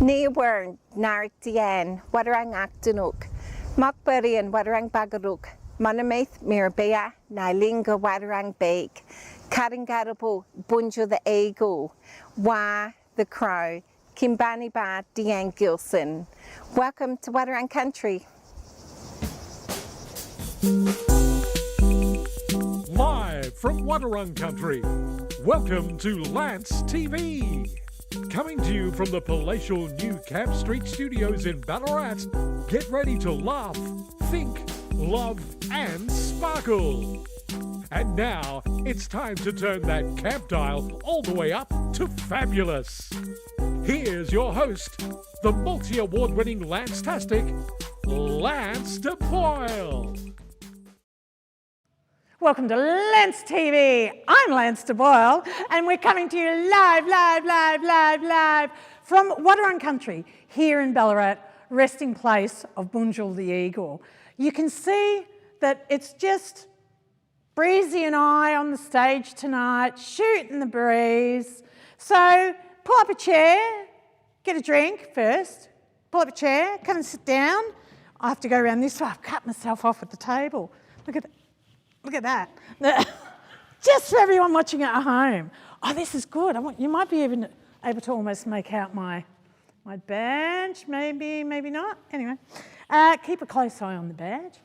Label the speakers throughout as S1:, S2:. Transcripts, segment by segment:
S1: Ni wern narik dien, wadarang aktanuk, makbarian wadarang bagaruk, manamaith mirabea, nailinga wadarang bake, karingarabu bunjo the ego, wa the crow, kimbani ba Deanne Gilson. Welcome to Wadarang Country.
S2: Live from Wadarang Country, welcome to Lance TV. Coming to you from the palatial New Camp Street Studios in Ballarat, get ready to laugh, think, love and sparkle. And now, it's time to turn that camp dial all the way up to fabulous. Here's your host, the multi-award-winning Lance-tastic, Lance de Boyle.
S3: Welcome to Lance TV. I'm Lance de Boyle, and we're coming to you live from Wadarang Country here in Ballarat, resting place of Bunjil the Eagle. You can see that it's just Breezy and I on the stage tonight, shooting the breeze. So pull up a chair, get a drink first, pull up a chair, come and sit down. I have to go around this way. I've cut myself off at the table. Look at that. Just for everyone watching at home. Oh, this is good. You might be even able to almost make out my badge. Maybe not. Anyway, keep a close eye on the badge.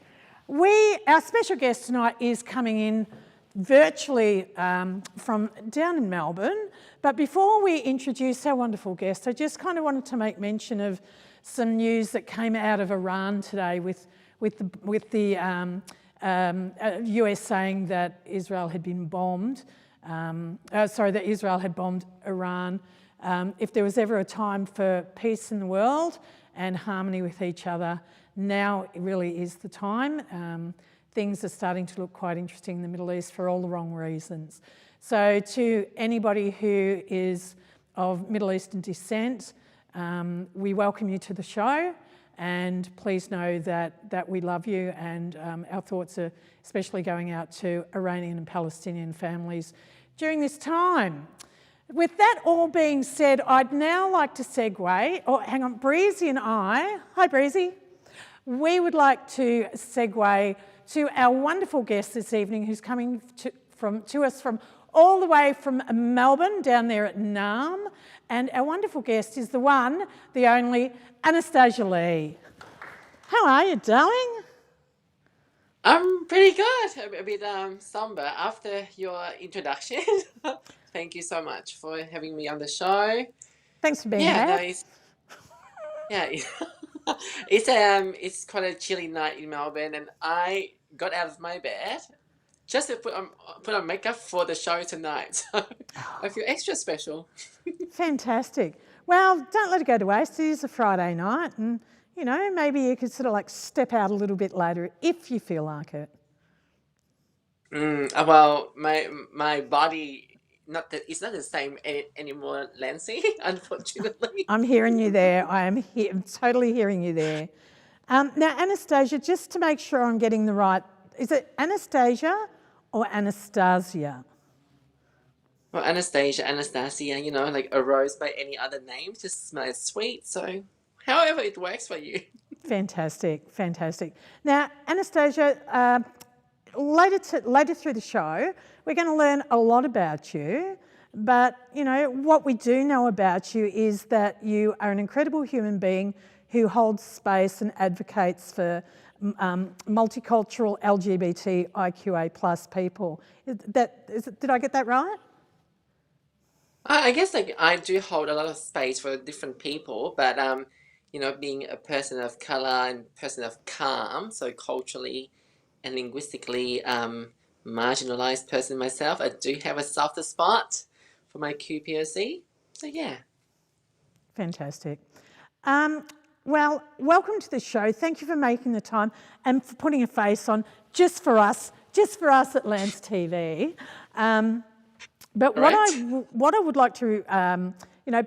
S3: Our special guest tonight is coming in virtually from down in Melbourne. But before we introduce our wonderful guest, I just kind of wanted to make mention of some news that came out of Iran today with the US saying that Israel had been bombed. That Israel had bombed Iran. If there was ever a time for peace in the world and harmony with each other, now it really is the time. Things are starting to look quite interesting in the Middle East for all the wrong reasons. So to anybody who is of Middle Eastern descent, we welcome you to the show. And please know that we love you, and our thoughts are especially going out to Iranian and Palestinian families during this time. With that all being said, I'd now like to segue, Breezy and I, hi Breezy, we would like to segue to our wonderful guest this evening who's coming to us from all the way from Melbourne down there at Naarm. And our wonderful guest is the one, the only, Anastasia Lee. How are you, darling?
S4: I'm pretty good. A bit somber after your introduction. Thank you so much for having me on the show.
S3: Thanks for being here.
S4: It's quite a chilly night in Melbourne, and I got out of my bed just to put on makeup for the show tonight. So I feel extra special.
S3: Fantastic. Well, don't let it go to waste. It is a Friday night, and maybe you could sort of step out a little bit later if you feel like it.
S4: Well, my body it's not the same anymore, Lancy, unfortunately.
S3: I'm hearing you there. I'm totally hearing you there. Now, Anastasia, just to make sure I'm getting the right, is it Anastasia or Anastasia?
S4: Well, Anastasia, like a rose by any other name, just smells sweet. So however it works for you. Fantastic.
S3: Now, Anastasia, later through the show, we're going to learn a lot about you. But, what we do know about you is that you are an incredible human being who holds space and advocates for multicultural LGBTIQA plus people. Did I get that right?
S4: I guess I do hold a lot of space for different people, but being a person of colour and person of calm, so culturally and linguistically marginalised person myself, I do have a softer spot for my QPOC. So yeah.
S3: Fantastic. Well, welcome to the show. Thank you for making the time and for putting a face on just for us at Lance TV. But what I would like to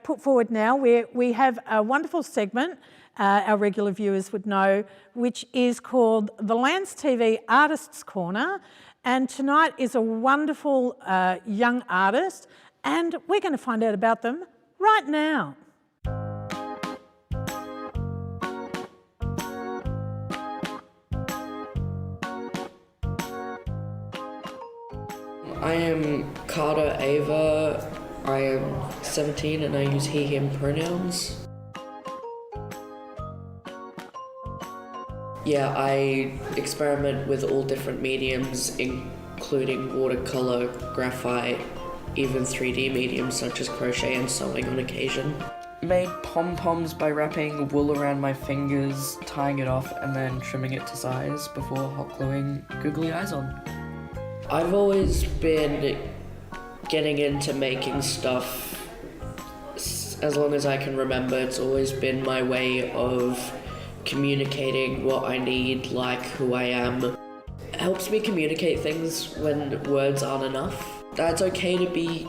S3: put forward now, we have a wonderful segment our regular viewers would know, which is called the Lance TV Artists Corner. And tonight is a wonderful young artist, and we're going to find out about them right now.
S5: I am Karter Aver. I am 17 and I use he, him pronouns. Yeah, I experiment with all different mediums, including watercolor, graphite, even 3D mediums such as crochet and sewing on occasion. Made pom-poms by wrapping wool around my fingers, tying it off, and then trimming it to size before hot gluing googly eyes on. I've always been getting into making stuff as long as I can remember. It's always been my way of communicating what I need, like who I am. It helps me communicate things when words aren't enough. That's okay to be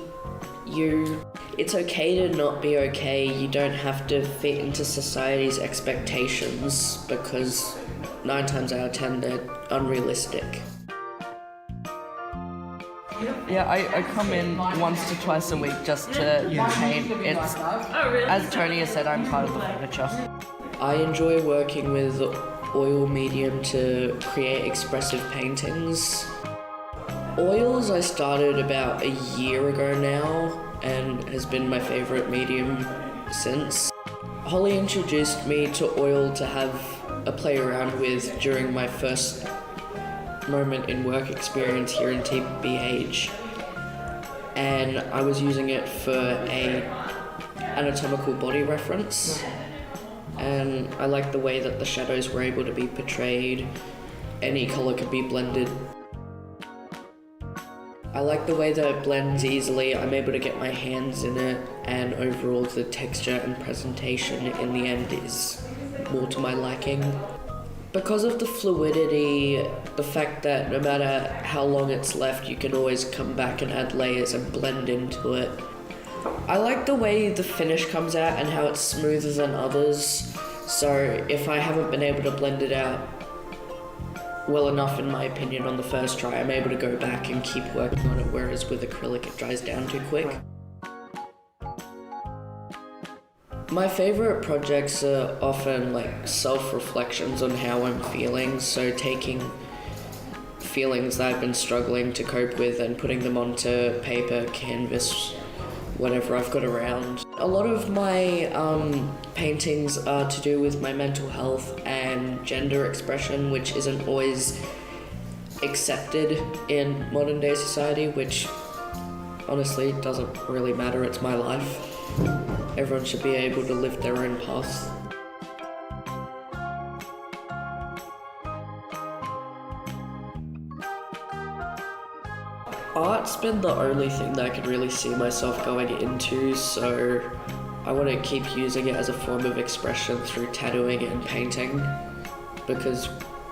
S5: you. It's okay to not be okay. You don't have to fit into society's expectations because 9 times out of 10 they're unrealistic. Yeah, I come in once to twice a week just to paint. It's, as Tony has said, I'm part of the furniture. I enjoy working with oil medium to create expressive paintings. Oils I started about a year ago now and has been my favourite medium since. Holly introduced me to oil to have a play around with during my first moment in work experience here in TBH, and I was using it for a anatomical body reference, and I liked the way that the shadows were able to be portrayed. Any colour could be blended. I like the way that it blends easily. I'm able to get my hands in it, and overall the texture and presentation in the end is more to my liking. Because of the fluidity, the fact that no matter how long it's left, you can always come back and add layers and blend into it. I like the way the finish comes out and how it's smoother than others. So if I haven't been able to blend it out well enough, in my opinion, on the first try, I'm able to go back and keep working on it, whereas with acrylic it dries down too quick. My favourite projects are often like self-reflections on how I'm feeling, so taking feelings that I've been struggling to cope with and putting them onto paper, canvas, whatever I've got around. A lot of my paintings are to do with my mental health and gender expression, which isn't always accepted in modern day society, which honestly doesn't really matter, it's my life. Everyone should be able to live their own path. Art's been the only thing that I could really see myself going into, so I want to keep using it as a form of expression through tattooing and painting, because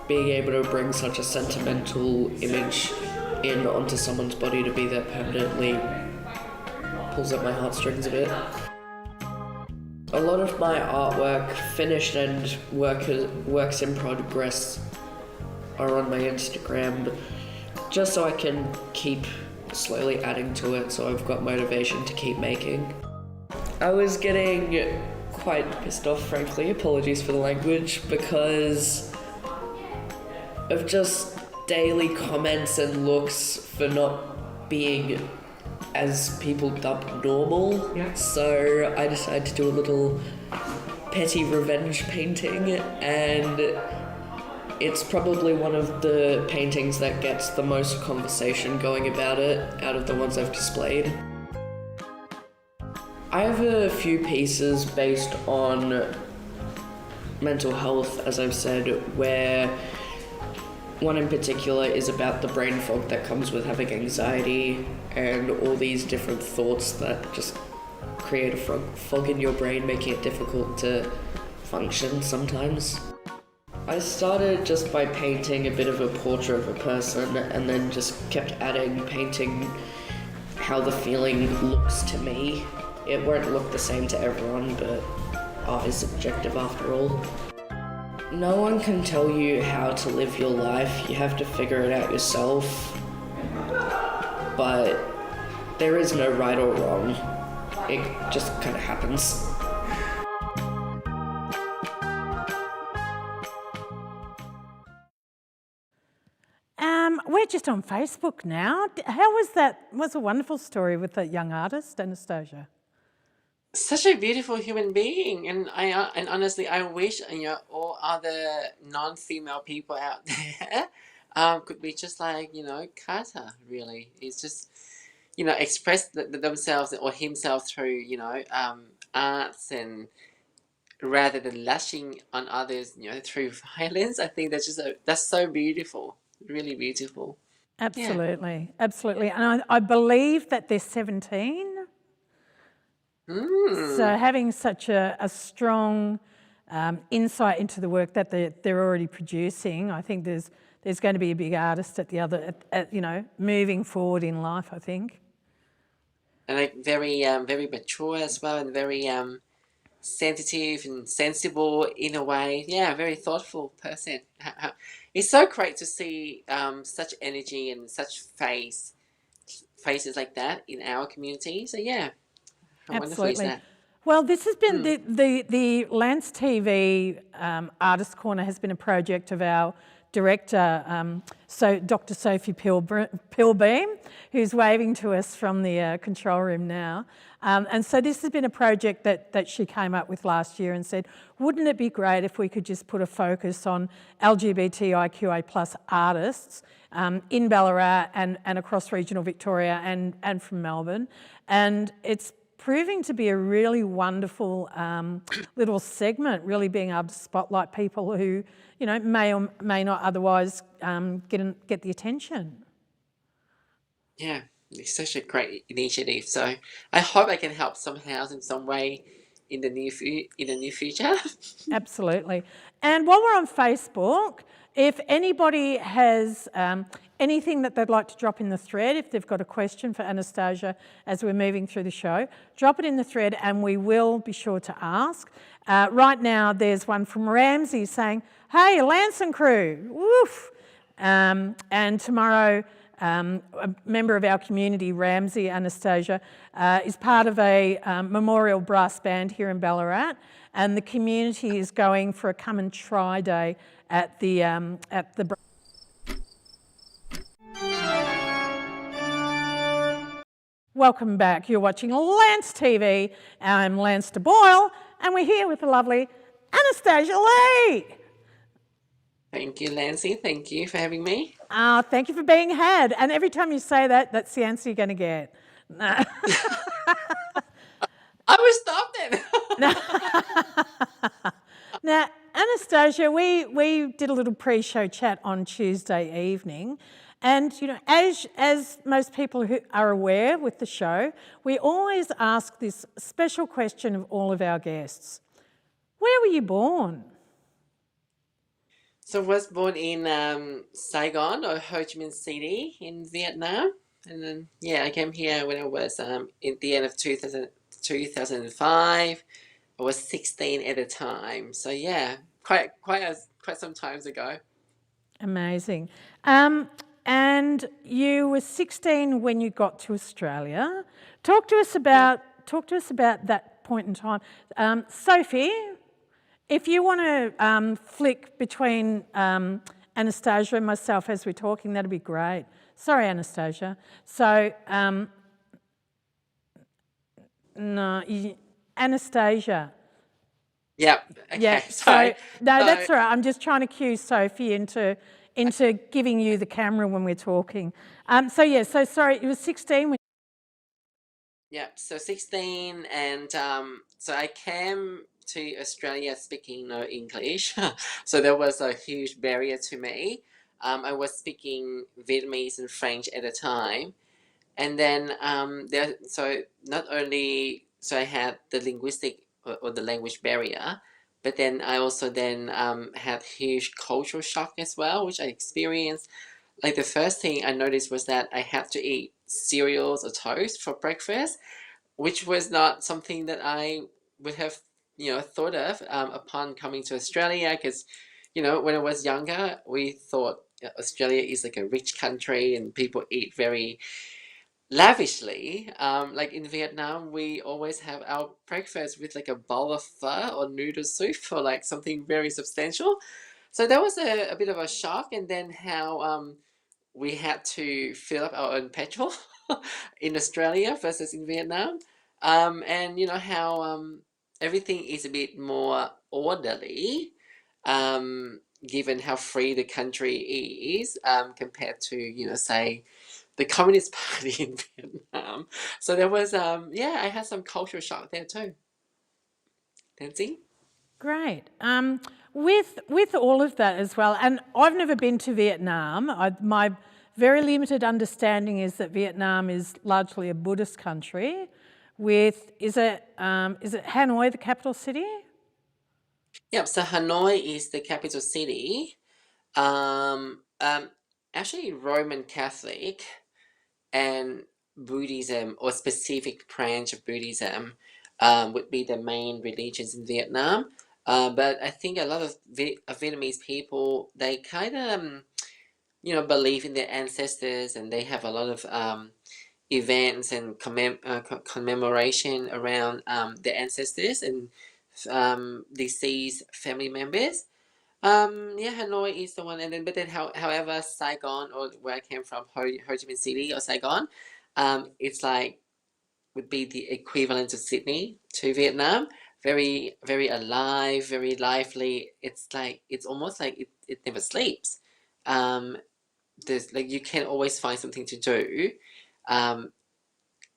S5: being able to bring such a sentimental image in onto someone's body to be there permanently pulls at my heartstrings a bit. A lot of my artwork, finished and works in progress, are on my Instagram, just so I can keep slowly adding to it, so I've got motivation to keep making. I was getting quite pissed off, frankly, apologies for the language, because of just daily comments and looks for not being as people dub normal. Yeah. So I decided to do a little petty revenge painting, and it's probably one of the paintings that gets the most conversation going about it out of the ones I've displayed. I have a few pieces based on mental health, as I've said, where one in particular is about the brain fog that comes with having anxiety and all these different thoughts that just create a fog in your brain, making it difficult to function sometimes. I started just by painting a bit of a portrait of a person, and then just kept adding, painting how the feeling looks to me. It won't look the same to everyone, but art is subjective after all. No one can tell you how to live your life. You have to figure it out yourself. But there is no right or wrong. It just kind of happens.
S3: we're just on Facebook now. How was that? It was a wonderful story with that young artist, Anastasia.
S4: Such a beautiful human being, and and honestly, I wish all other non-female people out there could be just like Carter. Really, it's just express themselves or himself through arts, and rather than lashing on others through violence. I think that's so beautiful, really beautiful. Yeah.
S3: Absolutely, absolutely. And I believe that they're 17. So having such a strong insight into the work that they're already producing, I think there's going to be a big artist at the other, moving forward in life, I think.
S4: And like very mature as well, and very sensitive and sensible in a way. Yeah, very thoughtful person. It's so great to see such energy and such faces like that in our community. So yeah, how wonderful is
S3: Absolutely.
S4: that?
S3: Well, this has been the Lance TV Artist Corner has been a project of our director, so Dr. Sophie Pilbeam, who's waving to us from the control room now. And so this has been a project that she came up with last year and said, wouldn't it be great if we could just put a focus on LGBTIQA plus artists in Ballarat and across regional Victoria and from Melbourne. And it's proving to be a really wonderful little segment, really being able to spotlight people who, may or may not otherwise get the attention.
S4: Yeah, it's such a great initiative. So I hope I can help somehow in some way in the near future.
S3: Absolutely. And while we're on Facebook, if anybody has anything that they'd like to drop in the thread, if they've got a question for Anastasia as we're moving through the show, drop it in the thread and we will be sure to ask. Right now there's one from Ramsey saying, hey, Lance and crew, woof. And tomorrow a member of our community, Ramsey Anastasia, is part of a memorial brass band here in Ballarat, and the community is going for a come and try day at the Welcome back. You're watching Lance TV. I'm Lance de Boyle, and we're here with the lovely Anastasia Lee.
S4: Thank you, Lancy. Thank you for having me.
S3: Thank you for being had. And every time you say that, that's the answer you're going to get.
S4: I will stop then.
S3: Now, Anastasia, we did a little pre-show chat on Tuesday evening. And, as most people who are aware with the show, we always ask this special question of all of our guests. Where were you born?
S4: So I was born in Saigon, or Ho Chi Minh City in Vietnam. And then, I came here when I was in the end of 2005. I was 16 at the time. So, quite some times ago.
S3: Amazing. And you were 16 when you got to Australia. Talk to us about that point in time. Sophie, if you want to flick between Anastasia and myself as we're talking, that'd be great. Sorry, Anastasia. So, Anastasia.
S4: Yep. Okay.
S3: Yeah.
S4: Sorry.
S3: That's all right. I'm just trying to cue Sophie into giving you the camera when we're talking. So sorry, it was 16 when...
S4: Yeah, so 16, and so I came to Australia speaking no English, so there was a huge barrier to me. I was speaking Vietnamese and French at the time, and then so not only I had the linguistic or the language barrier, but then I also had huge cultural shock as well, which I experienced. Like the first thing I noticed was that I had to eat cereals or toast for breakfast, which was not something that I would have, thought of upon coming to Australia. Because, when I was younger, we thought Australia is like a rich country and people eat very lavishly. Like in Vietnam, we always have our breakfast with like a bowl of pho or noodle soup or like something very substantial. So that was a bit of a shock. And then how we had to fill up our own petrol in Australia versus in Vietnam. And you know how everything is a bit more orderly, given how free the country is, compared to, you know, say the Communist Party in Vietnam. So there was, yeah, I had some cultural shock there too. Nancy?
S3: Great. With all of that as well, and I've never been to Vietnam. My very limited understanding is that Vietnam is largely a Buddhist country. Is it Hanoi the capital city?
S4: Yep, so Hanoi is the capital city. Um, um, Actually, Roman Catholic and Buddhism, or specific branch of Buddhism, would be the main religions in Vietnam. But I think a lot of Vietnamese people, they kind of, you know, believe in their ancestors, and they have a lot of events and commemoration around their ancestors and deceased family members. Yeah, Hanoi is the one, and then but then however, Saigon, or where I came from, Ho Chi Minh City or Saigon, it's like would be the equivalent of Sydney to Vietnam. Very, very alive, very lively. It's like it's almost like it never sleeps. Um, there's like you can always find something to do, um,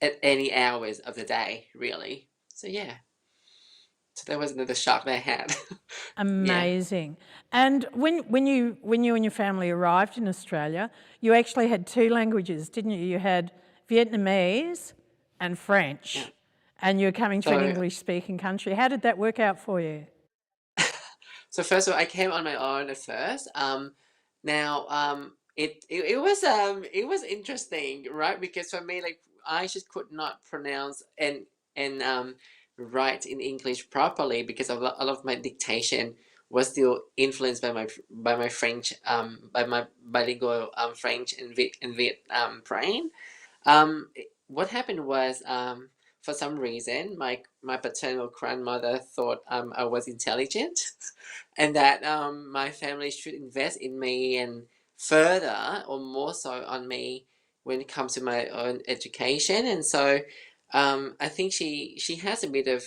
S4: at any hours of the day, really. So yeah, so that was another shock that I had. Yeah.
S3: Amazing. And when you and your family arrived in Australia, you actually had two languages, didn't you? You had Vietnamese and French,
S4: Yeah.
S3: and you're coming to an
S4: So
S3: English-speaking country. How did that work out for you?
S4: So first of all, I came on my own at first. Now it was interesting, right? Because for me, like I just could not pronounce and write in English properly because a lot of my dictation was still influenced by my French, by my bilingual French and Viet brain. What happened was, for some reason, my paternal grandmother thought I was intelligent, and that my family should invest in me and further or more so on me when it comes to my own education. And so I think she has a bit of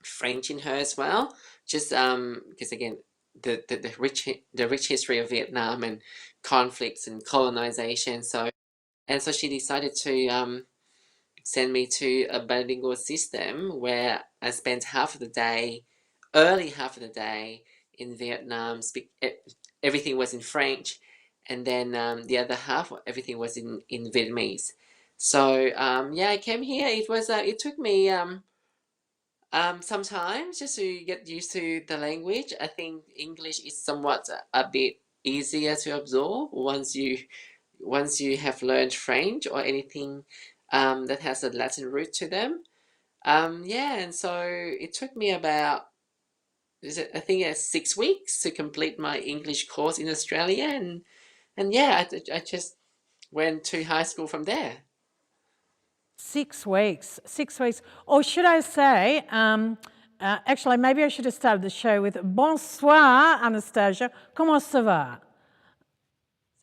S4: French in her as well, just because again the rich history of Vietnam and conflicts and colonization. So she decided to send me to a bilingual system where I spent early half of the day in Vietnam. Everything was in French, and then the other half, everything was in Vietnamese. So yeah, I came here. It took me some time just to get used to the language. I think English is somewhat a bit easier to absorb once you have learned French or anything that has a Latin root to them. Yeah, and so it took me about, I think, 6 weeks to complete my English course in Australia, and yeah, I just went to high school from there.
S3: 6 weeks. 6 weeks. Or should I say, actually, maybe I should have started the show with Bonsoir, Anastasia. Comment ça va?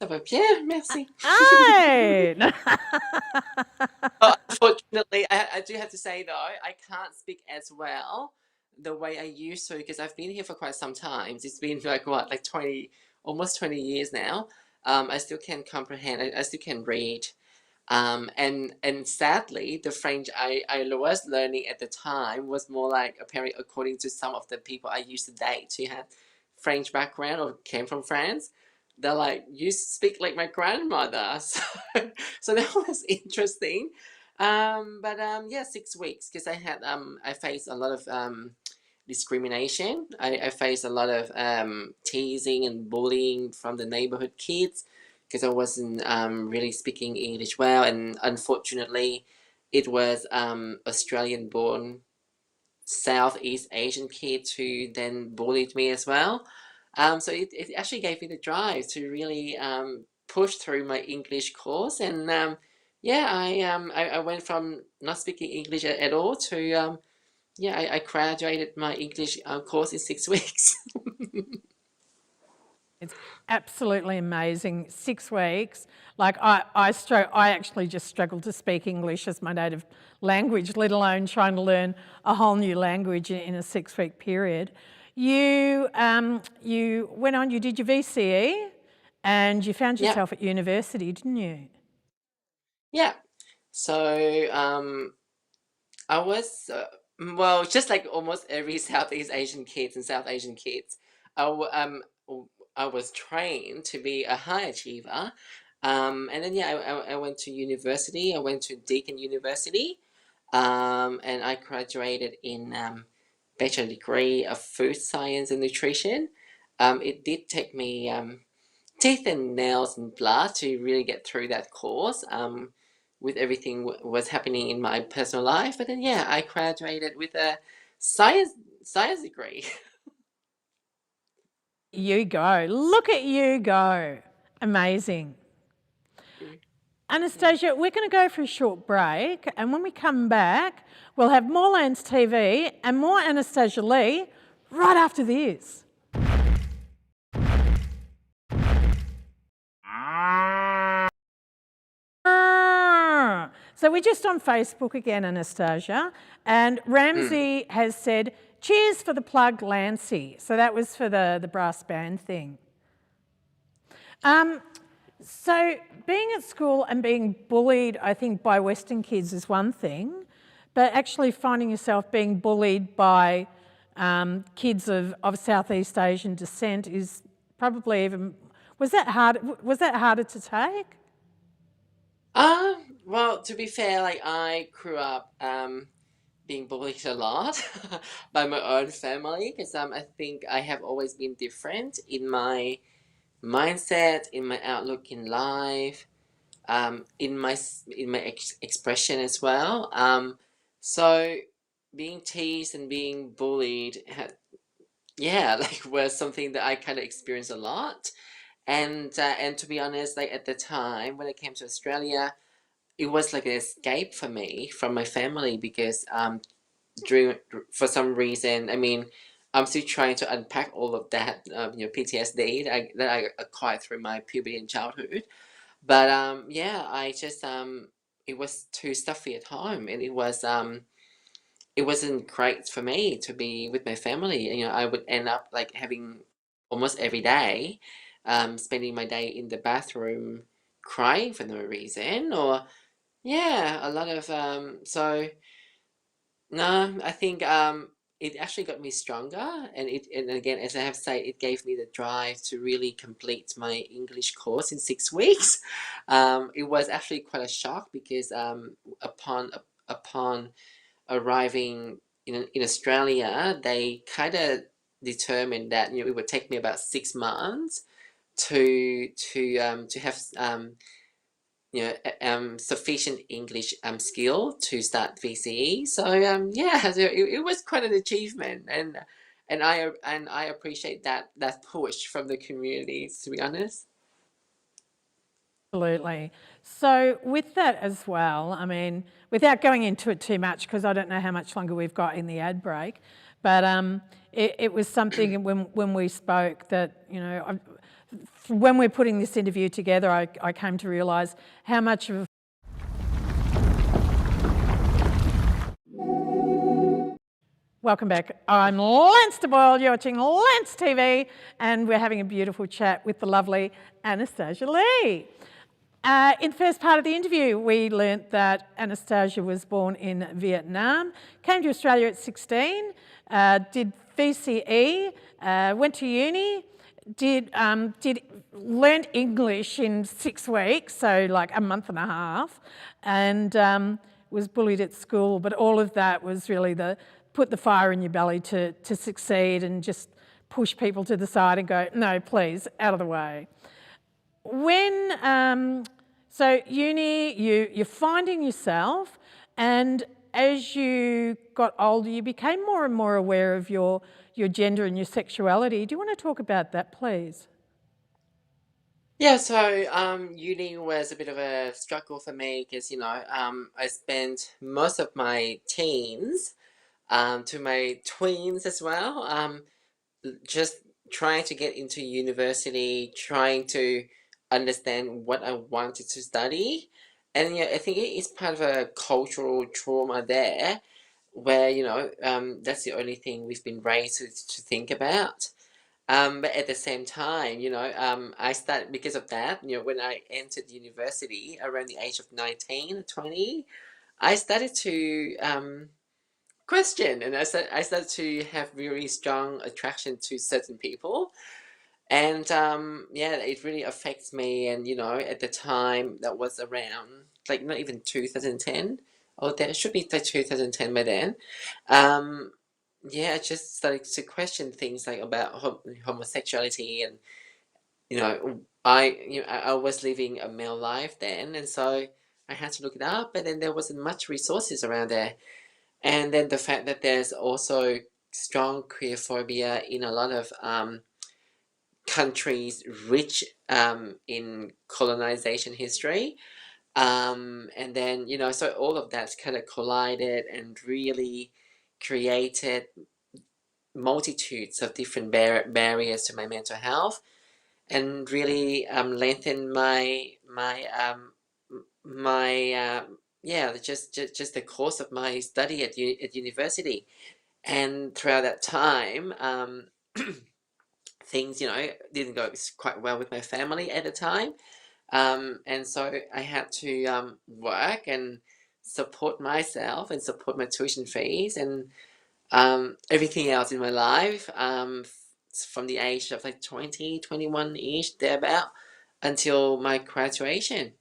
S4: Ça va bien, merci.
S3: Hey!
S4: Oh, unfortunately, I do have to say though, I can't speak as well the way I used to because I've been here for quite some time. It's been like what, like 20, almost 20 years now. I still can comprehend. I still can read. And sadly, the French I was learning at the time was more like, apparently, according to some of the people I used to date who had French background or came from France, they're like, you speak like my grandmother. So that was interesting. But yeah, 6 weeks because I faced a lot of discrimination. I faced a lot of teasing and bullying from the neighborhood kids because I wasn't really speaking English well, and unfortunately, it was Australian-born Southeast Asian kids who then bullied me as well. So it actually gave me the drive to really push through my English course, and yeah, I went from not speaking English at all to yeah, I graduated my English course in 6 weeks.
S3: It's absolutely amazing. 6 weeks. Like I actually just struggled to speak English as my native language, let alone trying to learn a whole new language in a 6-week period. You went on, you did your VCE and you found
S4: Yeah,
S3: yourself at university, didn't you?
S4: yeah. So I was well, just like almost every Southeast Asian kids and South Asian kids, I was trained to be a high achiever. And then yeah, I went to university. I went to Deakin University, and I graduated in bachelor degree of food science and nutrition. It did take me teeth and nails and blood to really get through that course. With everything was happening in my personal life, but then yeah, I graduated with a science degree.
S3: You go. Look at you go. Amazing. Anastasia, we're going to go for a short break, and when we come back, we'll have more Lands TV and more Anastasia Lee right after this. So we're just on Facebook again, Anastasia, and Ramsey has said, cheers for the plug, Lancy. So that was for the brass band thing. So being at school and being bullied, I think, by Western kids is one thing, but actually finding yourself being bullied by kids of Southeast Asian descent is probably even... Was that harder to take?
S4: Well, to be fair, like I grew up being bullied a lot by my own family because I think I have always been different in my mindset, in my outlook in life, in my expression as well. So being teased and being bullied yeah, like was something that I kind of experienced a lot. And to be honest, like at the time when I came to Australia, it was like an escape for me from my family because during for some reason, I mean, I'm still trying to unpack all of that PTSD that I acquired through my puberty and childhood. But yeah, I just it was too stuffy at home, and it wasn't great for me to be with my family. You know, I would end up like having almost every day, spending my day in the bathroom crying for no reason, or yeah, a lot of so no, I think it actually got me stronger, and again, as I have said, it gave me the drive to really complete my English course in 6 weeks. It was actually quite a shock because upon arriving in Australia, they kind of determined that it would take me about 6 months to have sufficient English skill to start VCE. So yeah, so it was quite an achievement, and I appreciate that push from the community, to be honest.
S3: Absolutely. So with that as well, I mean, without going into it too much, because I don't know how much longer we've got in the ad break, but it was something when we spoke that, when we're putting this interview together, I came to realise how much of Welcome back. I'm Lance DeBoyle, you're watching Lance TV, and we're having a beautiful chat with the lovely Anastasia Lee. In the first part of the interview, we learnt that Anastasia was born in Vietnam, came to Australia at 16, did VCE, went to uni, learnt English in 6 weeks, so like a month and a half, and was bullied at school. But all of that was really put the fire in your belly to succeed and just push people to the side and go, no, please, out of the way. So uni, you're finding yourself, and as you got older, you became more and more aware of your gender and your sexuality. Do you want to talk about that, please?
S4: Yeah, so uni was a bit of a struggle for me because I spent most of my teens to my tweens as well, just trying to get into university, trying to understand what I wanted to study. And yeah, I think it is part of a cultural trauma there, where that's the only thing we've been raised to think about. But at the same time, I started because of that. When I entered university around the age of 19, 20, I started to question, and I started to have really strong attraction to certain people. And yeah, it really affects me. And at the time, that was around like not even 2010. Oh, that should be like 2010 by then. Um, yeah, I just started to question things like about homosexuality, and I was living a male life then, and so I had to look it up. But then there wasn't much resources around there, and then the fact that there's also strong queerphobia in a lot of countries rich in colonization history. And then, so all of that's kind of collided and really created multitudes of different barriers to my mental health, and really lengthened my yeah, just the course of my study at university. And throughout that time, things didn't go quite well with my family at the time. And so I had to work and support myself and support my tuition fees and everything else in my life, from the age of like 20, 21-ish, thereabout, until my graduation.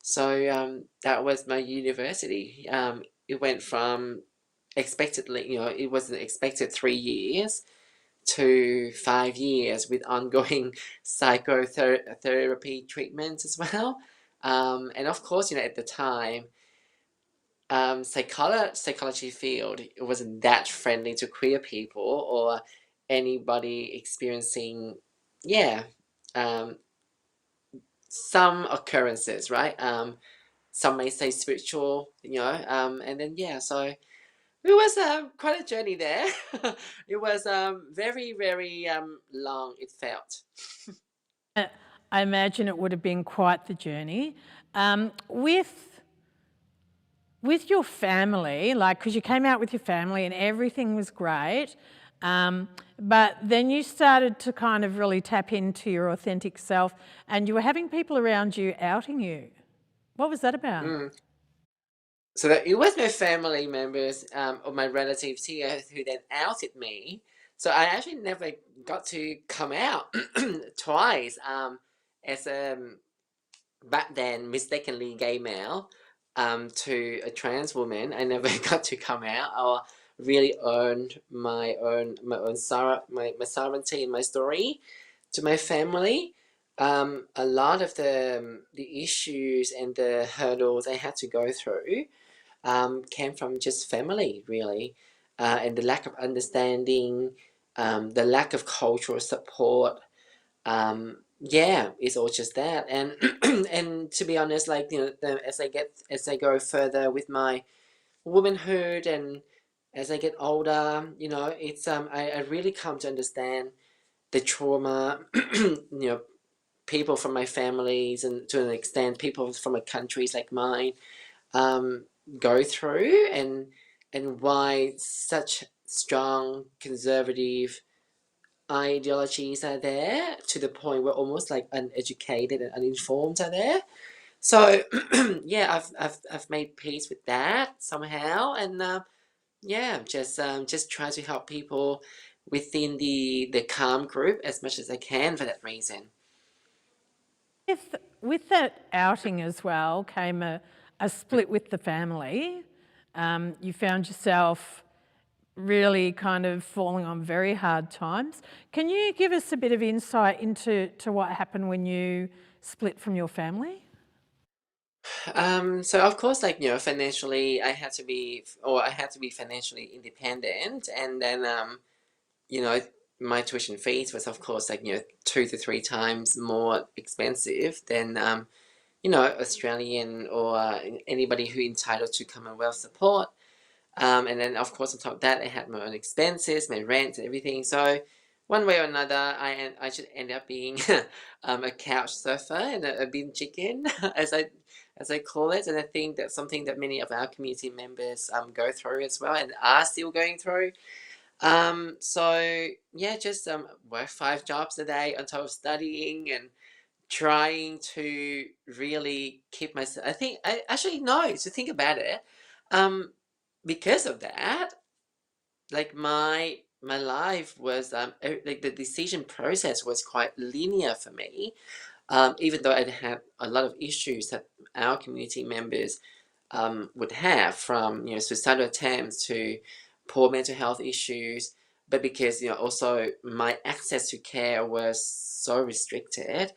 S4: So that was my university. It went from expectedly, it wasn't expected 3 years to 5 years with ongoing psychotherapy treatments as well. And of course, at the time, psychology field, it wasn't that friendly to queer people or anybody experiencing, yeah, um, some occurrences, right? Some may say spiritual, and then yeah, so it was quite a journey there. It was very, very long, it felt.
S3: I imagine it would have been quite the journey. With your family, like, because you came out with your family and everything was great, but then you started to kind of really tap into your authentic self, and you were having people around you outing you. What was that about?
S4: So that it was my family members, or my relatives here who then outed me. So I actually never got to come out twice, as a back then mistakenly gay male, to a trans woman. I never got to come out or really earned my sovereignty and my story to my family. A lot of the issues and the hurdles I had to go through came from just family, really, and the lack of understanding, the lack of cultural support. Yeah, it's all just that. And and to be honest, like as I go further with my womanhood, and as I get older, it's I really come to understand the trauma, people from my families, and to an extent people from countries like mine go through, and why such strong conservative ideologies are there, to the point where almost like uneducated and uninformed are there. So yeah, I've made peace with that somehow, and yeah, just try to help people within the calm group as much as I can for that reason.
S3: With that outing as well came a split with the family. You found yourself really kind of falling on very hard times. Can you give us a bit of insight into what happened when you split from your family?
S4: So of course, like financially, I had to be financially independent, and then you know, my tuition fees was of course like 2 to 3 times more expensive than Australian or anybody who entitled to Commonwealth support. And then of course on top of that, I had my own expenses, my rent and everything. So one way or another, I should end up being a couch surfer and a bin chicken, as I call it. And I think that's something that many of our community members go through as well, and are still going through. So yeah, just work 5 jobs a day on top of studying and trying to really keep myself. I think I actually know to think about it. Because of that, like my life was like the decision process was quite linear for me. Even though I had a lot of issues that our community members would have, from suicidal attempts to poor mental health issues, but because also my access to care was so restricted,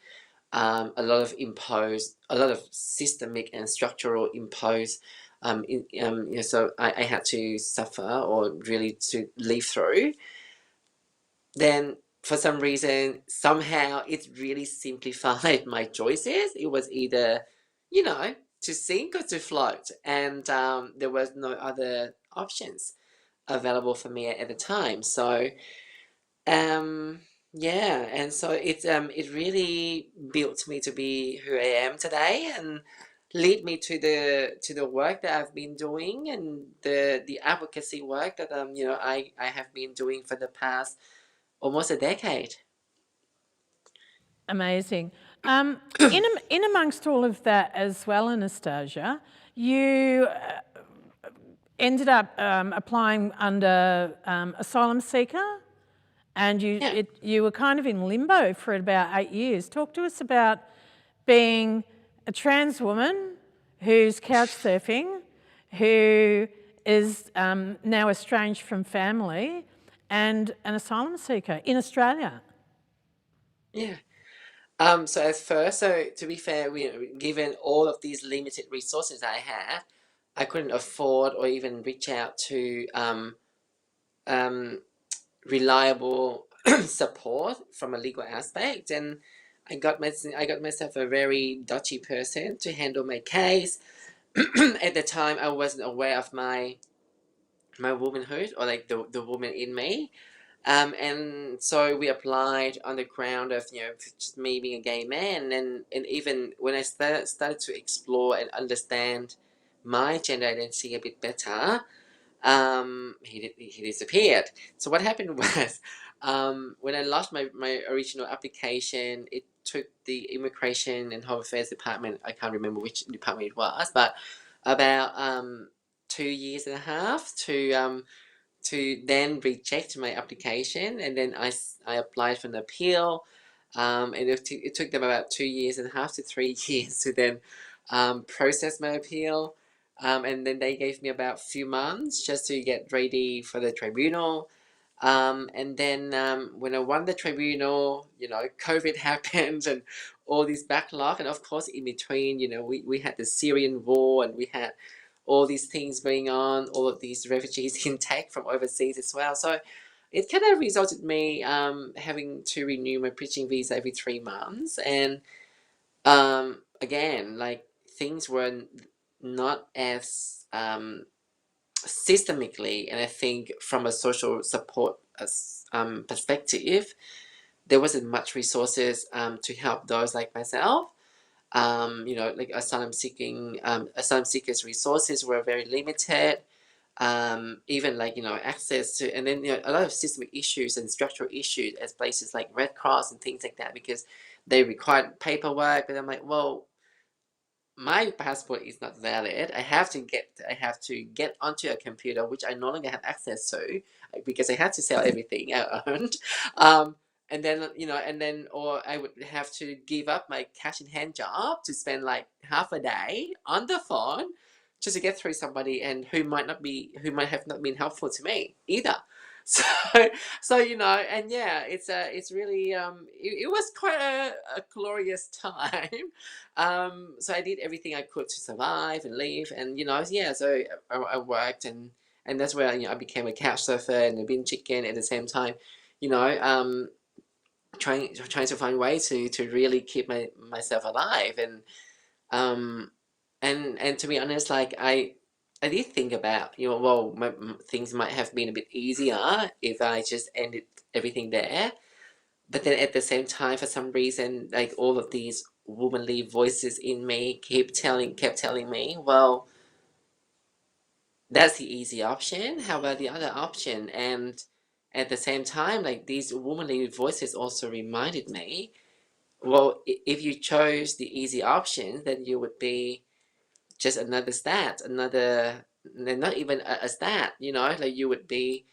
S4: a lot of systemic and structural imposed, so I had to suffer, or really to live through. Then for some reason, somehow it really simplified my choices. It was either, to sink or to float, and there was no other options available for me at the time. So yeah, and so it really built me to be who I am today, and lead me to the work that I've been doing, and the advocacy work that I have been doing for the past almost a decade.
S3: Amazing. In amongst all of that as well, Anastasia, you ended up applying under asylum seeker, and
S4: Yeah.
S3: you were kind of in limbo for about 8 years. Talk to us about being a trans woman who's couch surfing, who is now estranged from family, and an asylum seeker in Australia.
S4: Yeah. So at first, so to be fair, given all of these limited resources I had, I couldn't afford or even reach out to um, reliable support from a legal aspect, and I got myself a very dodgy person to handle my case. At the time, I wasn't aware of my womanhood, or like the woman in me. And so we applied on the ground of just me being a gay man, and even when I started to explore and understand my gender identity a bit better, he disappeared. So what happened was, when I lost my original application, it took the Immigration and Home Affairs Department, I can't remember which department it was, but about 2 years and a half to then reject my application, and then I applied for an appeal, and it took them about 2 years and a half to 3 years to then process my appeal, and then they gave me about a few months just to get ready for the tribunal, and then when I won the tribunal, COVID happened and all this backlog, and of course in between, we had the Syrian war, and we had all these things going on, all of these refugees intake from overseas as well. So it kind of resulted in me having to renew my preaching visa every 3 months. And again, like, things were not as systemically, and I think from a social support perspective, there wasn't much resources to help those like myself. Like asylum seekers resources were very limited. Even like access to, and then a lot of systemic issues and structural issues as places like Red Cross and things like that, because they required paperwork. But I'm like, well, my passport is not valid. I have to get onto a computer, which I no longer have access to, because I had to sell everything I owned. And then or I would have to give up my cash in hand job to spend like half a day on the phone just to get through somebody, and who might have not been helpful to me either. So and yeah, it's really it was quite a glorious time. So I did everything I could to survive and live, and yeah. So I worked, and that's where I became a couch surfer and a bin chicken at the same time. Trying to find ways to really keep myself alive, and to be honest, like I did think about well, things might have been a bit easier if I just ended everything there. but then at the same time, for some reason, like all of these womanly voices in me kept telling me, well, that's the easy option. How about the other option? And at the same time, like these womanly voices also reminded me, well, if you chose the easy option, then you would be just another stat, another, not even a stat, you know, like you would be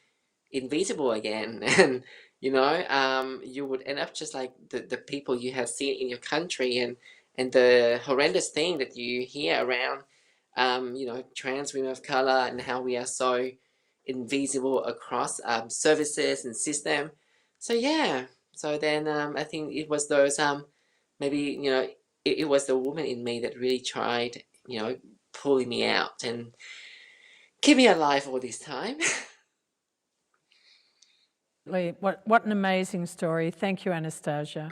S4: invisible again. And you would end up just like the people you have seen in your country, and the horrendous thing that you hear around trans women of color, and how we are so invisible across services and system. So yeah, so then I think it was those maybe it was the woman in me that really tried pulling me out and keep me alive all this time.
S3: What an amazing story. Thank you, Anastasia.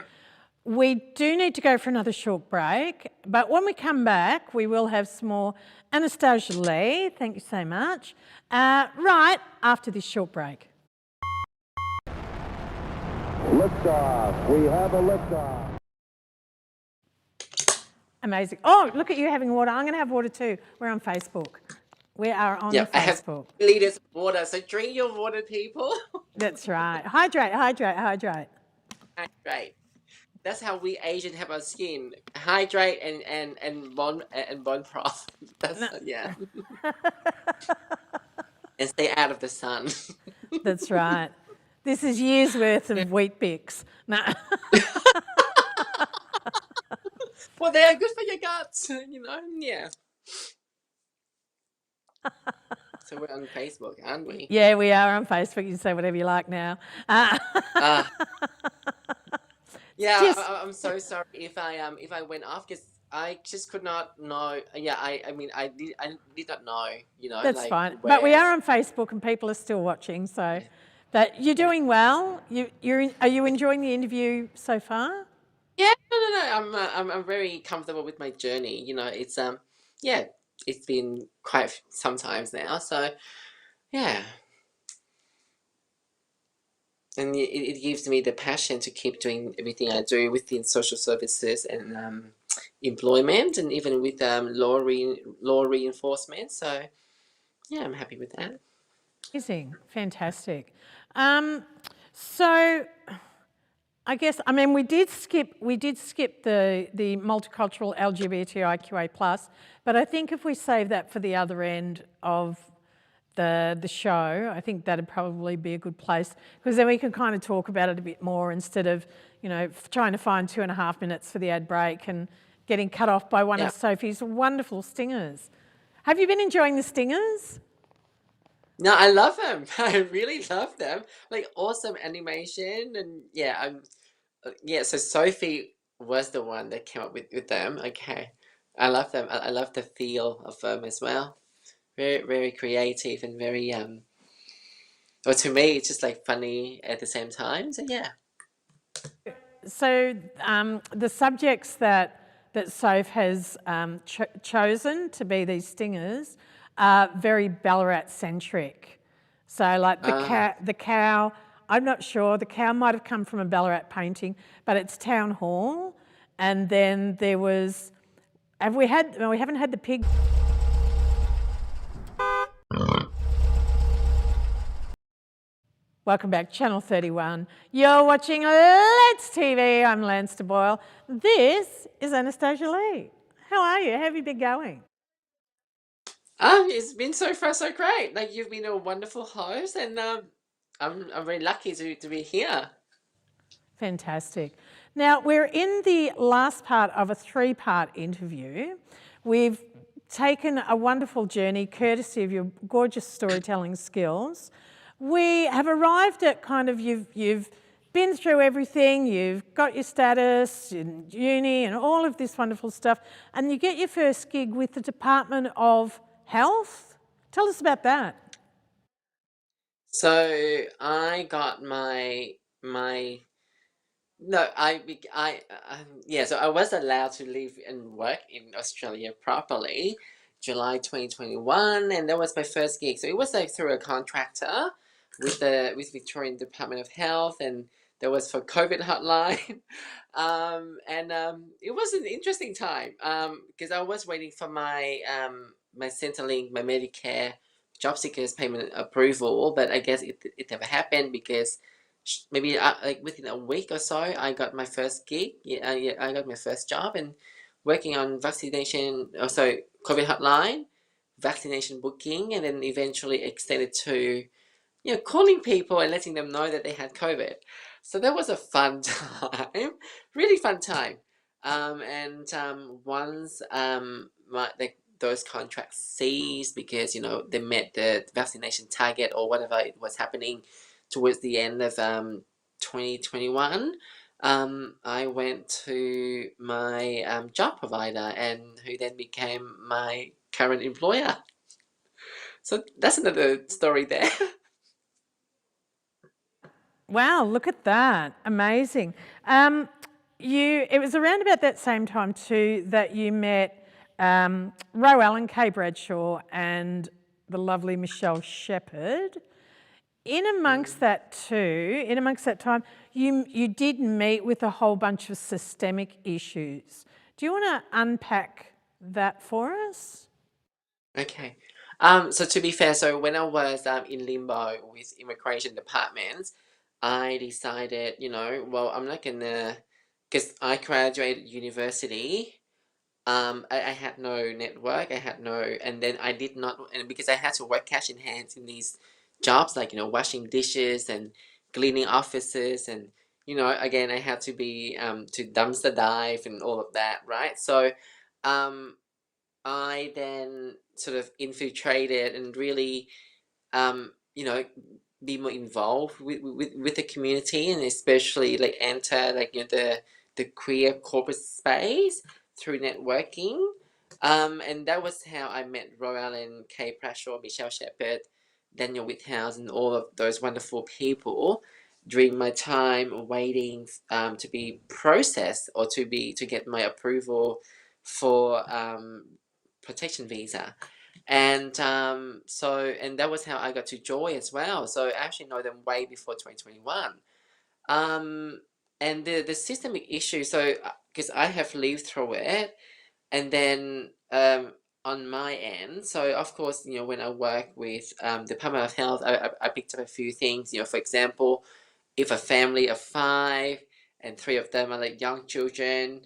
S3: We do need to go for another short break, but when we come back, we will have some more Anastasia Lee. Thank you so much. Right after this short break.
S6: Liftoff. We have a liftoff.
S3: Amazing. Oh, look at you having water. I'm going to have water too. We're on Facebook. We are on
S4: Yeah, I have
S3: Facebook.
S4: liters of water, so drink your water, people.
S3: That's right. Hydrate, hydrate, hydrate.
S4: Hydrate. That's how we Asian have our skin. Hydrate and bone broth. That's yeah. And stay out of the sun.
S3: That's right. This is years worth of wheat bix. No.
S4: Well, they're good for your guts, yeah. So we're on Facebook, aren't we?
S3: Yeah, we are on Facebook. You can say whatever you like now.
S4: Yeah, I'm so sorry if I went off, because I just could not know. Yeah, I mean I did not know.
S3: That's
S4: like,
S3: fine. But we are on Facebook and people are still watching. So, but you're doing well. Are you enjoying the interview so far?
S4: Yeah, no. I'm very comfortable with my journey. It's yeah, it's been quite some times now. So yeah. And it gives me the passion to keep doing everything I do within social services and employment, and even with law reinforcement. So yeah, I'm happy with that.
S3: Amazing, fantastic. So I guess we did skip the multicultural LGBTIQA plus, but I think if we save that for the other end of the show, I think that'd probably be a good place, because then we can kind of talk about it a bit more instead of trying to find 2.5 minutes for the ad break and getting cut off by one of Sophie's wonderful stingers. Have you been enjoying the stingers?
S4: No, I love them. I really love them. Like, awesome animation, and so Sophie was the one that came up with them. Okay, I love them. I love the feel of them as well. Very, very creative and very well, to me it's just like funny at the same time. So yeah.
S3: So the subjects that Soph has chosen to be these stingers are very Ballarat centric. So like the cow, I'm not sure, the cow might have come from a Ballarat painting, but it's Town Hall. And then there was, we haven't had the pig. Welcome back, Channel 31. You're watching Let's TV. I'm Lance de Boyle. This is Anastasia Lee. How are you? How have you been going?
S4: It's been so far so great. Like, you've been a wonderful host, and I'm very lucky to be here.
S3: Fantastic. Now, we're in the last part of a 3-part interview. We've taken a wonderful journey, courtesy of your gorgeous storytelling skills. We have arrived at kind of, you've been through everything, you've got your status in uni and all of this wonderful stuff, and you get your first gig with the Department of Health. Tell us about that.
S4: So I got so I was allowed to live and work in Australia properly July 2021, and that was my first gig. So it was like through a contractor with Victorian Department of Health, and There was for COVID hotline. And it was an interesting time because I was waiting for my Centrelink, my Medicare job seekers payment approval, but I guess it never happened because maybe like within a week or so, I got my first gig. Yeah, I got my first job and working on vaccination, also COVID hotline, vaccination booking, and then eventually extended to calling people and letting them know that they had COVID. So that was a fun time, really fun time. And once those contracts ceased because they met the vaccination target or whatever it was happening towards the end of 2021, I went to my job provider and who then became my current employer. So that's another story there.
S3: Wow, look at that. Amazing. It was around about that same time too that you met Ro Allen K. Bradshaw and the lovely Michelle Shepherd. In amongst that time, you did meet with a whole bunch of systemic issues. Do you want to unpack that for us?
S4: Okay. So to be fair, so when I was in limbo with immigration departments, I decided, well, I'm not gonna, because I graduated university. I had no network, and then I did not, and because I had to work cash in hand in these jobs like, washing dishes and cleaning offices, and, again, I had to be, to dumpster dive and all of that, right? So, I then sort of infiltrated and really, you know, be more involved with the community, and especially like enter like the queer corporate space through networking. And that was how I met Royal and Kay Prashaw, Michelle Shepherd, Daniel Whithouse, and all of those wonderful people during my time waiting to be processed or to get my approval for protection visa. And and that was how I got to Joy as well. So I actually know them way before 2021. And the systemic issue, so because I have lived through it, and then on my end, so of course, when I work with Department of Health, I picked up a few things. For example, if a family of 5 and 3 of them are like young children,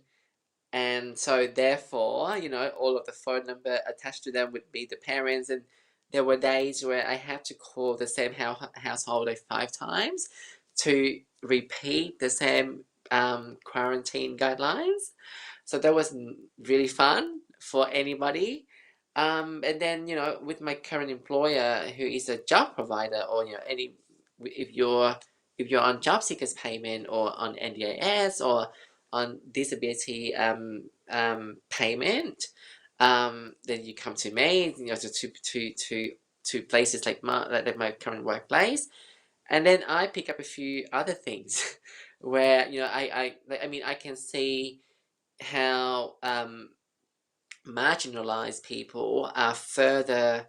S4: and so therefore, all of the phone number attached to them would be the parents. And there were days where I had to call the same household like 5 times to repeat the same quarantine guidelines. So that was really fun for anybody. And then, with my current employer, who is a job provider, or if you're on job seekers payment or on NDIS or on disability payment, then you come to me, to places like my current workplace, and then I pick up a few other things where I can see how marginalised people are further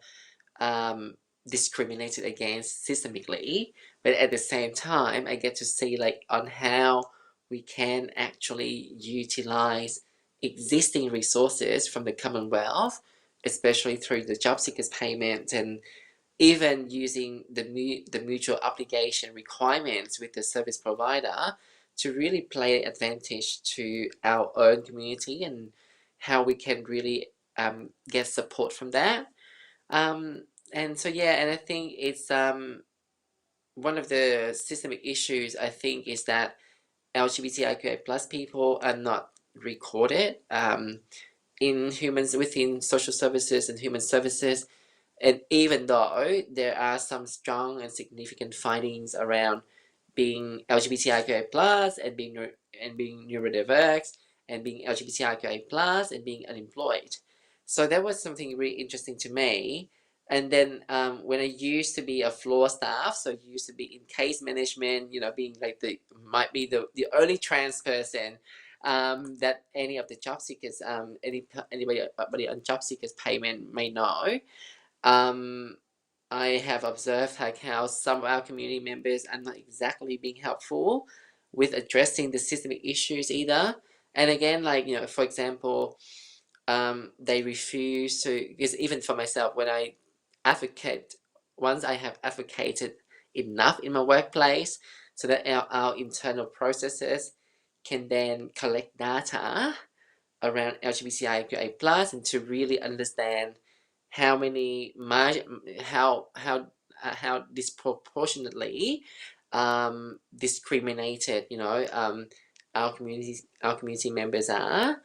S4: discriminated against systemically, but at the same time I get to see on how we can actually utilize existing resources from the Commonwealth, especially through the job seekers payment, and even using the mutual obligation requirements with the service provider to really play advantage to our own community, and how we can really get support from that. And so and I think it's one of the systemic issues, I think, is that LGBTIQA plus people are not recorded within social services and human services. And even though there are some strong and significant findings around being LGBTIQA plus and being neurodiverse, and being LGBTIQA plus and being unemployed. So that was something really interesting to me. And then when I used to be a floor staff, so used to be in case management, being like the only trans person that any of the job seekers, anybody on job seekers payment may know. I have observed how some of our community members are not exactly being helpful with addressing the systemic issues either. And again, like, you know, for example, they refuse to, because even for myself, when I advocate, once I have advocated enough in my workplace so that our internal processes can then collect data around LGBTIQA+, and to really understand how many how disproportionately discriminated, you know, our community members are.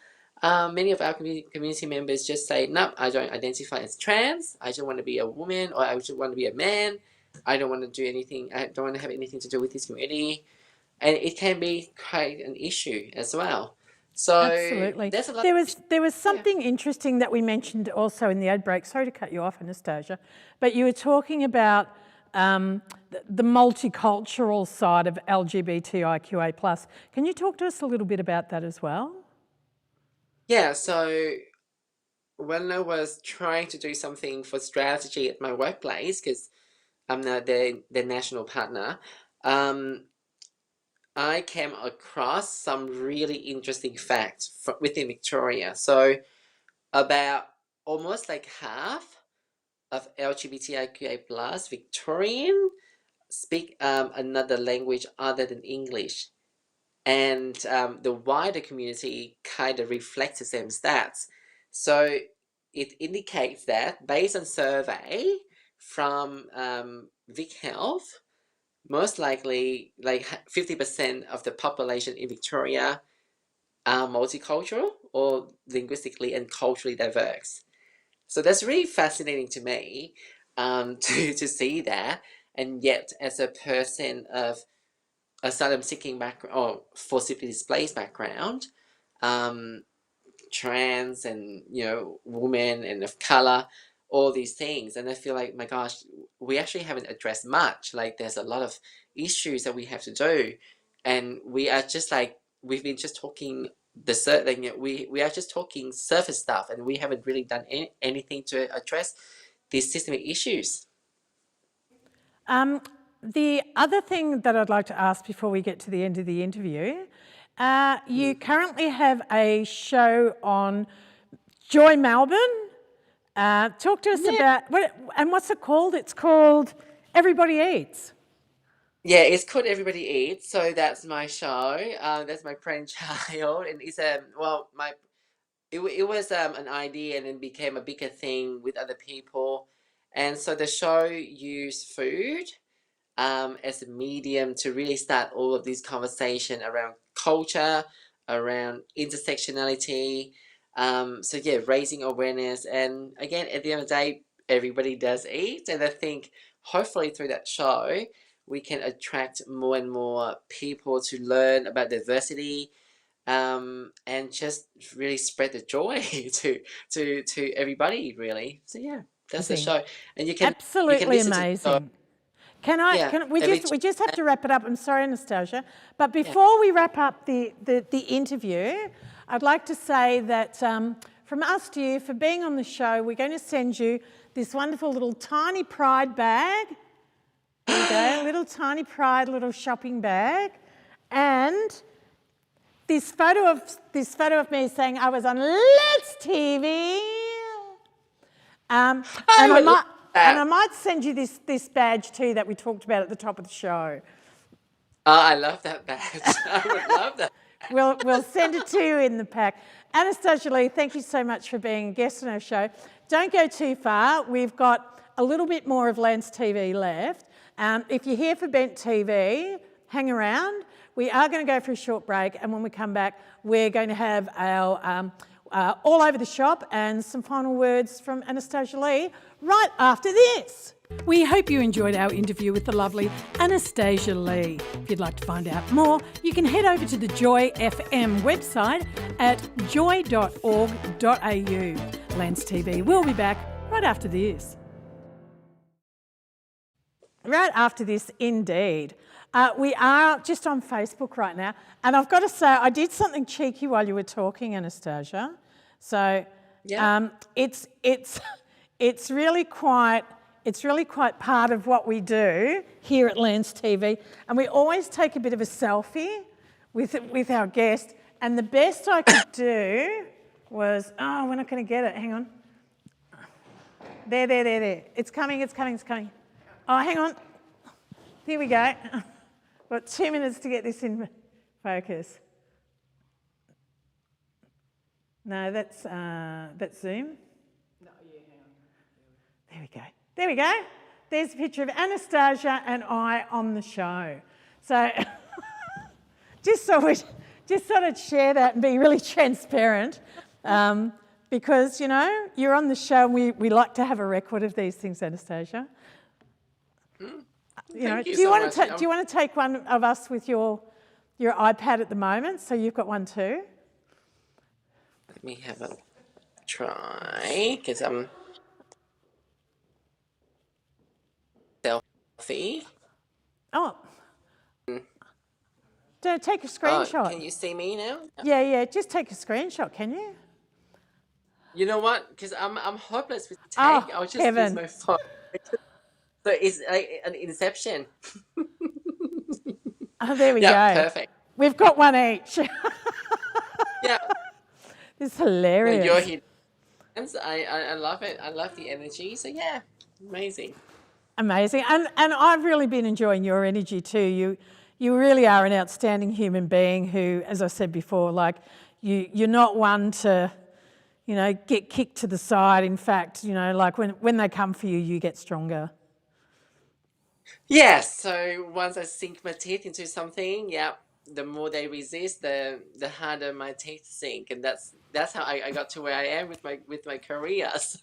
S4: Many of our community members just say, "No, I don't identify as trans. I just want to be a woman, or I just want to be a man. I don't want to do anything. I don't want to have anything to do with this community," and it can be quite an issue as well. So
S3: Absolutely.
S4: there's a lot.
S3: There was something interesting that we mentioned also in the ad break. Sorry to cut you off, Anastasia, but you were talking about the multicultural side of LGBTIQA+. Can you talk to us a little bit about that as well?
S4: Yeah, so when I was trying to do something for strategy at my workplace, because I'm the national partner, I came across some really interesting facts within Victoria. So about almost like half of LGBTIQA+ Victorian speak another language other than English. And the wider community kind of reflects the same stats. So it indicates that based on survey from Vic Health, most likely like 50% of the population in Victoria are multicultural or linguistically and culturally diverse. So that's really fascinating to me, to see that. And yet, as a person of asylum-seeking background or forcibly displaced background, trans and, you know, women and of color, all these things, and I feel like, my gosh, we actually haven't addressed much. Like, there's a lot of issues that we have to do, and we are just like, we've been just talking we are just talking surface stuff, and we haven't really done anything to address these systemic issues.
S3: The other thing that I'd like to ask before we get to the end of the interview, you currently have a show on Joy Melbourne. Talk to us about, what's it called? It's called Everybody Eats.
S4: Yeah, it's called Everybody Eats. So that's my show. That's my brainchild, and it's it was an idea, and then became a bigger thing with other people. And so the show used food as a medium to really start all of this conversation around culture, around intersectionality. So yeah, raising awareness. And again, at the end of the day, everybody does eat. And I think hopefully through that show, we can attract more and more people to learn about diversity, and just really spread the joy to everybody, really. So yeah, that's the show. And you can
S3: Absolutely
S4: listen
S3: amazing.
S4: to
S3: We just have to wrap it up. I'm sorry, Anastasia, but before we wrap up the interview, I'd like to say that from us to you, for being on the show, we're going to send you this wonderful little tiny pride bag. There you go, little tiny pride, little shopping bag, and this photo of me saying I was on Let's TV, and I might send you this badge too that we talked about at the top of the show.
S4: Oh, I love that badge. I would love that.
S3: We'll send it to you in the pack. Anastasia Lee, thank you so much for being a guest on our show. Don't go too far. We've got a little bit more of Lance TV left. If you're here for Bent TV, hang around. We are going to go for a short break, and when we come back, we're going to have our all over the shop and some final words from Anastasia Lee right after this. We hope you enjoyed our interview with the lovely Anastasia Lee. If you'd like to find out more, you can head over to the Joy FM website at joy.org.au. Lance TV will be back right after this. Right after this, indeed. We are just on Facebook right now, and I've got to say, I did something cheeky while you were talking, Anastasia. So it's really quite part of what we do here at Lance TV, and we always take a bit of a selfie with our guest. And the best I could do was, oh, we're not going to get it. Hang on. There. It's coming. Oh, hang on. Here we go. Got 2 minutes to get this in focus. No, that's Zoom. No, yeah, hang on. There we go. There's a picture of Anastasia and I on the show. So just thought I'd share that and be really transparent. Because, you know, you're on the show and we like to have a record of these things, Anastasia. Do you want to take one of us with your iPad at the moment? So you've got one too.
S4: Let me have a try, because I'm selfie.
S3: Oh. Don't take a screenshot.
S4: Can you see me now?
S3: Yeah. Just take a screenshot, can you?
S4: You know what? Because I'm hopeless with tech.
S3: Oh,
S4: I'll just
S3: heaven.
S4: use my phone. So it's like an inception.
S3: Oh, there we
S4: Yeah,
S3: go.
S4: perfect.
S3: We've got one each.
S4: Yeah.
S3: It's hilarious.
S4: You're here. I love it. I love the energy. So yeah, amazing.
S3: Amazing. And I've really been enjoying your energy too. You really are an outstanding human being who, as I said before, like you're not one to, you know, get kicked to the side. In fact, you know, like when they come for you, you get stronger.
S4: Yeah, so once I sink my teeth into something, yeah, the more they resist, the harder my teeth sink, and that's how I got to where I am with my career. So.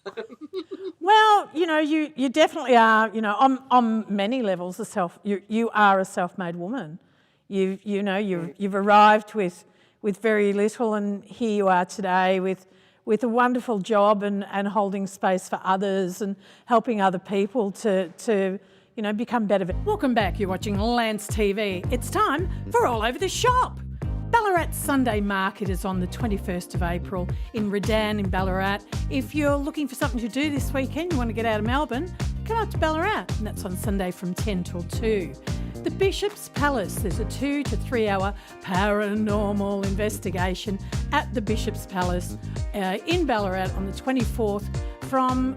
S3: Well, you know, you definitely are. You know, on many levels, you are a self-made woman. You've arrived with very little, and here you are today with a wonderful job and holding space for others and helping other people to you know, become better. Welcome back. You're watching Lance TV. It's time for All Over the Shop. Ballarat Sunday Market is on the 21st of April in Redan in Ballarat. If you're looking for something to do this weekend, you want to get out of Melbourne, come up to Ballarat, and that's on Sunday from 10 till 2. The Bishop's Palace, there's a 2 to 3 hour paranormal investigation at the Bishop's Palace in Ballarat on the 24th from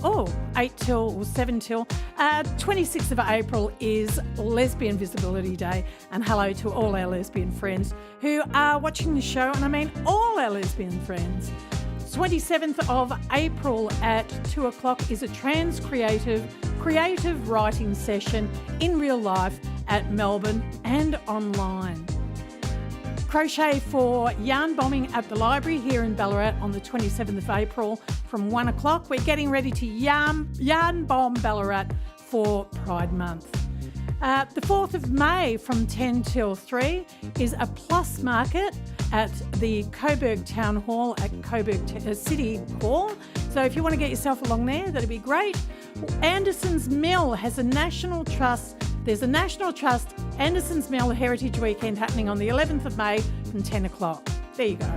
S3: 8 till or 7 till. 26th of April is Lesbian Visibility Day, and hello to all our lesbian friends who are watching the show, and I mean all our lesbian friends. 27th of April at 2 o'clock is a trans creative writing session in real life at Melbourne and online. Crochet for yarn bombing at the library here in Ballarat on the 27th of April from 1 o'clock. We're getting ready to yarn bomb Ballarat for Pride Month. The 4th of May from 10 till 3 is a plus market at the Coburg Town Hall at Coburg City Hall. So if you want to get yourself along there, that'd be great. Anderson's Mill has a national trust. There's a National Trust Anderson's Mill Heritage Weekend happening on the 11th of May from 10 o'clock. There you go.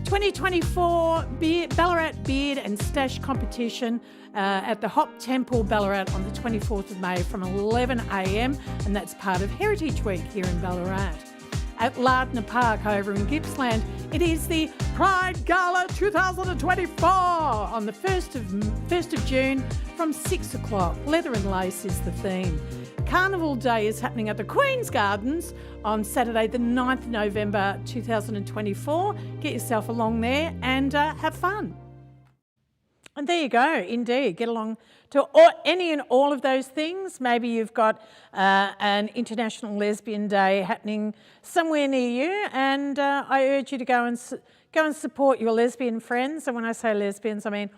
S3: 2024 Ballarat Beard and Stash Competition at the Hop Temple Ballarat on the 24th of May from 11 a.m. and that's part of Heritage Week here in Ballarat. At Lardner Park over in Gippsland, it is the Pride Gala 2024 on the 1st of June from 6 o'clock. Leather and lace is the theme. Carnival Day is happening at the Queen's Gardens on Saturday the 9th of November 2024. Get yourself along there and have fun. And there you go, indeed. Get along to any and all of those things. Maybe you've got an International Lesbian Day happening somewhere near you, and I urge you to go and support your lesbian friends. And when I say lesbians, I mean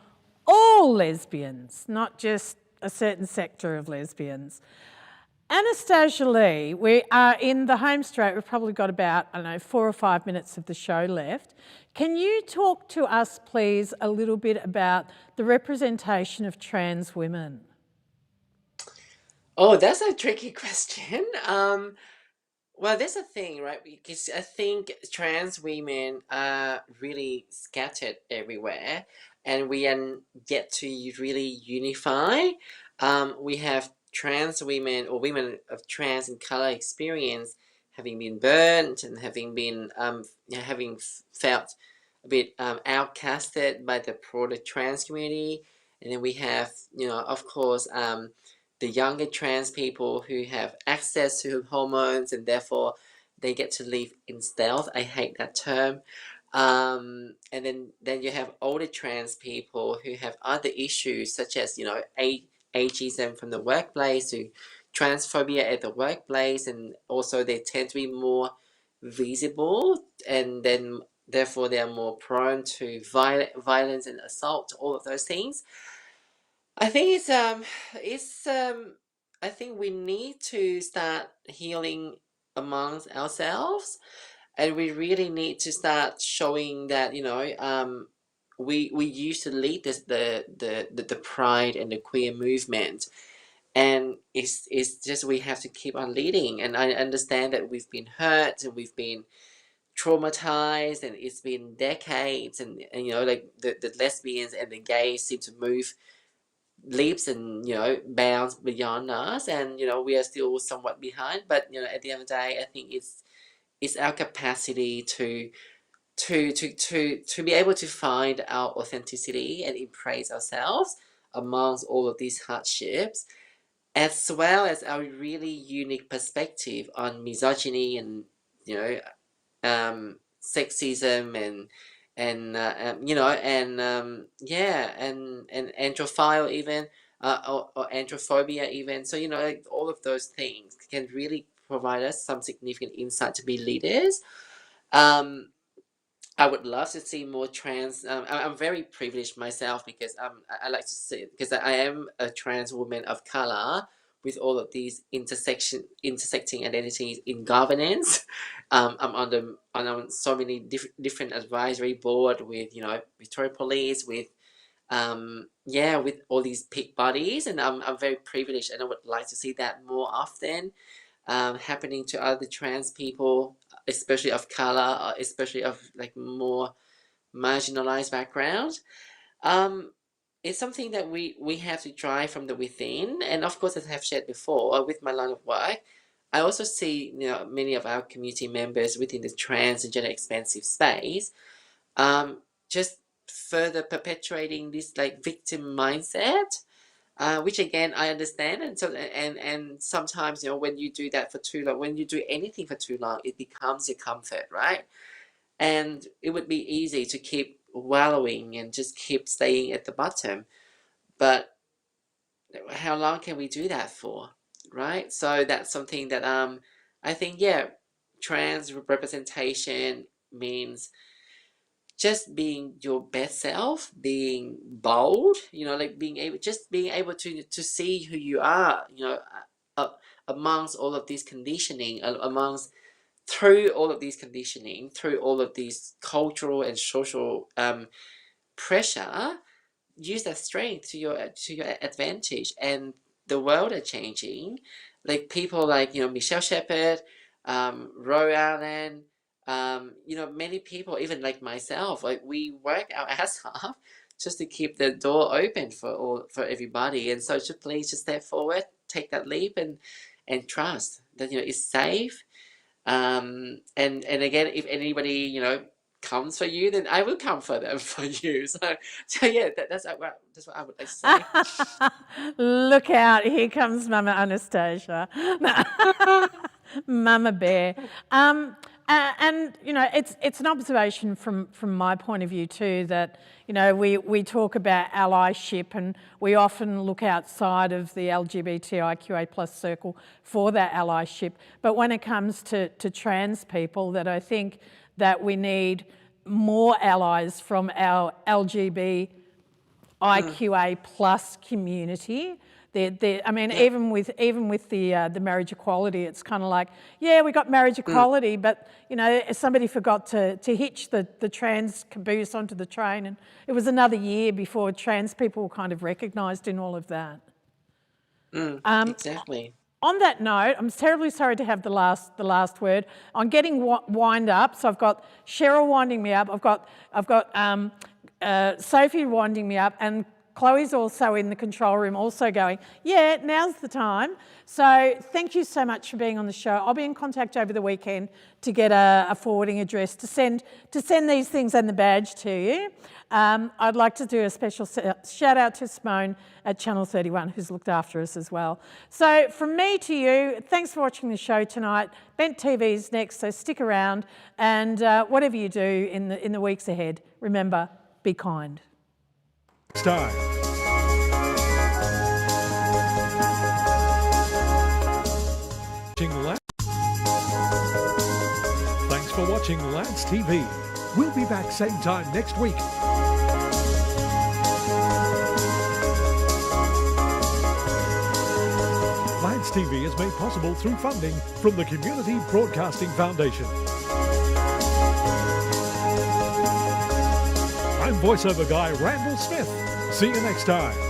S3: all lesbians, not just a certain sector of lesbians. Anastasia Lee, we are in the home straight. We've probably got about, 4 or 5 minutes of the show left. Can you talk to us, please, a little bit about the representation of trans women?
S4: Oh, that's a tricky question. Well, there's a thing, right? Because I think trans women are really scattered everywhere, and we are yet to really unify. We have trans women or women of trans and colour experience having been burnt and having been having felt a bit outcasted by the broader trans community. And then we have, of course, the younger trans people who have access to hormones and therefore they get to live in stealth. I hate that term. And then you have older trans people who have other issues such as, ageism from the workplace to transphobia at the workplace, and also they tend to be more visible, and then therefore they are more prone to violence and assault, all of those things. I think I think we need to start healing amongst ourselves, and we really need to start showing that we used to lead the pride and the queer movement, and it's just we have to keep on leading. And I understand that we've been hurt and we've been traumatized, and it's been decades, and like the lesbians and the gays seem to move leaps and bounds beyond us, and we are still somewhat behind. But at the end of the day, I think it's our capacity to be able to find our authenticity and embrace ourselves amongst all of these hardships, as well as our really unique perspective on misogyny and sexism and androphile even, or androphobia even. So like all of those things can really provide us some significant insight to be leaders. I would love to see more trans. I'm very privileged myself because I like to see it because I am a trans woman of color with all of these intersecting identities in governance. I'm on so many different advisory board with Victoria Police, with with all these peak bodies, and I'm very privileged, and I would like to see that more often happening to other trans people, especially of color, especially of like more marginalized background. It's something that we have to drive from the within. And of course, as I have shared before, with my line of work, I also see many of our community members within the trans and gender expansive space just further perpetuating this like victim mindset, which again I understand. And so and sometimes when you do that for too long, when you do anything for too long, it becomes your comfort, right? And it would be easy to keep wallowing and just keep staying at the bottom, but how long can we do that for, right? So that's something that I think trans representation means just being your best self, being bold, like being able to see who you are, amongst all of this conditioning, through all of these conditioning, through all of these cultural and social pressure. Use that strength to your advantage. And the world are changing. Like people like Michelle Shepherd, Ro Allen, many people, even like myself, like we work our ass off just to keep the door open for everybody. And so please just step forward, take that leap, and trust that it's safe. And again, if anybody comes for you, then I will come for them for you. So yeah, that's what I would like to say.
S3: Look out, here comes Mama Anastasia. Mama Bear. And it's an observation from my point of view too, that we talk about allyship, and we often look outside of the LGBTIQA plus circle for that allyship. But when it comes to trans people, that I think that we need more allies from our LGBTIQA plus community. Even with the marriage equality, it's kind of like, yeah, we got marriage equality, but somebody forgot to hitch the trans caboose onto the train, and it was another year before trans people were kind of recognised in all of that.
S4: Exactly.
S3: On that note, I'm terribly sorry to have the last word. I'm getting wind up, so I've got Cheryl winding me up. I've got Sophie winding me up, and Chloe's also in the control room, also going, yeah, now's the time. So thank you so much for being on the show. I'll be in contact over the weekend to get a forwarding address to send these things and the badge to you. I'd like to do a special shout out to Simone at Channel 31, who's looked after us as well. So from me to you, thanks for watching the show tonight. Bent TV's next, so stick around. And whatever you do in the weeks ahead, remember, be kind.
S2: Next time. Thanks for watching Lance TV. We'll be back same time next week. Lance TV is made possible through funding from the Community Broadcasting Foundation. I'm voiceover guy Randall Smith. See you next time.